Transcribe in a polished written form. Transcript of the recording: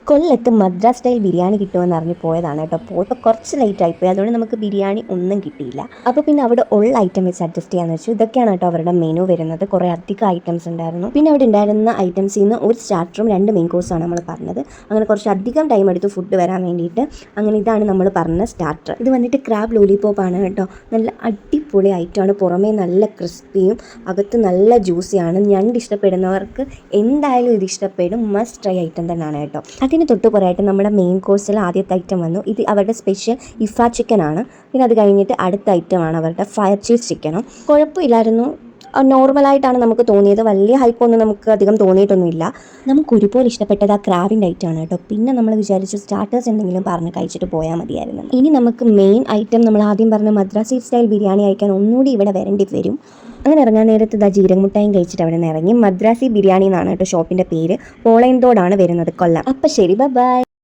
കൊല്ലത്ത് മദ്രാസ് സ്റ്റൈൽ ബിരിയാണി കിട്ടുമെന്ന് അറിഞ്ഞ് പോയതാണ് കേട്ടോ. പോയപ്പോൾ കുറച്ച് ലേറ്റ് ആയിപ്പോയി, അതുകൊണ്ട് നമുക്ക് ബിരിയാണി ഒന്നും കിട്ടിയില്ല. അപ്പോൾ പിന്നെ അവിടെ ഉള്ള ഐറ്റം വെച്ച് അഡ്ജസ്റ്റ് ചെയ്യാന്ന് വെച്ചു. ഇതൊക്കെയാണ് കേട്ടോ അവരുടെ മെനു വരുന്നത്. കുറേ അധികം ഐറ്റംസ് ഉണ്ടായിരുന്നു. പിന്നെ അവിടെ ഉണ്ടായിരുന്ന ഐറ്റംസിൽ നിന്ന് ഒരു സ്റ്റാർട്ടറും 2 മെയിൻ കോഴ്സാണ് നമ്മൾ പറഞ്ഞത്. അങ്ങനെ കുറച്ച് അധികം ടൈം എടുത്തു ഫുഡ് വരാൻ വേണ്ടിയിട്ട്. അങ്ങനെ ഇതാണ് നമ്മൾ പറഞ്ഞ സ്റ്റാർട്ടർ. ഇത് വന്നിട്ട് ക്രാബ് ലോലിപോപ്പാണ് കേട്ടോ. നല്ല അടിപൊളി ഐറ്റമാണ്. പുറമേ നല്ല ക്രിസ്പിയും അകത്ത് നല്ല ജ്യൂസിയാണ്. ഞണ്ട് ഇഷ്ടപ്പെടുന്നവർക്ക് എന്തായാലും ഇത് ഇഷ്ടപ്പെടും. മസ്റ്റ് ട്രൈ ഐറ്റം തന്നെയാണ് കേട്ടോ. അതിന് തൊട്ട് പുറമായിട്ട് നമ്മുടെ മെയിൻ കോഴ്സിൽ ആദ്യത്തെ ഐറ്റം വന്നു. ഇത് അവരുടെ സ്പെഷ്യൽ ഇഫ ചിക്കൻ ആണ്. പിന്നെ അത് കഴിഞ്ഞിട്ട് അടുത്ത ഐറ്റമാണ് അവരുടെ ഫയർ ചീസ് ചിക്കനും. കുഴപ്പമില്ലായിരുന്നു, നോർമലായിട്ടാണ് നമുക്ക് തോന്നിയത്. വലിയ ഹൈപ്പൊന്നും നമുക്ക് അധികം തോന്നിയിട്ടൊന്നുമില്ല. നമുക്ക് ഒരുപോലെ ഇഷ്ടപ്പെട്ടത് ആ ക്രാബിൻ്റെ ഐറ്റമാണ് കേട്ടോ. പിന്നെ നമ്മൾ വിചാരിച്ചു സ്റ്റാർട്ടേഴ്സ് എന്തെങ്കിലും പറഞ്ഞ് കഴിച്ചിട്ട് പോയാൽ മതിയായിരുന്നു. ഇനി നമുക്ക് മെയിൻ ഐറ്റം നമ്മൾ ആദ്യം പറഞ്ഞ മദ്രാസി സ്റ്റൈൽ ബിരിയാണി കഴിക്കാൻ ഒന്നുകൂടി ഇവിടെ വരേണ്ടി വരും. അങ്ങനെ ഇറങ്ങാൻ നേരത്ത് ഇതാ ജീരകമുട്ടായും കഴിച്ചിട്ട് അവിടെ നിന്ന് ഇറങ്ങി. മദ്രാസി ബിരിയാണി എന്നാണ് കേട്ടോ ഷോപ്പിൻ്റെ പേര്. പോളയന്തോടാണ് വരുന്നത്, കൊല്ലം. അപ്പം ശരി, ബൈ.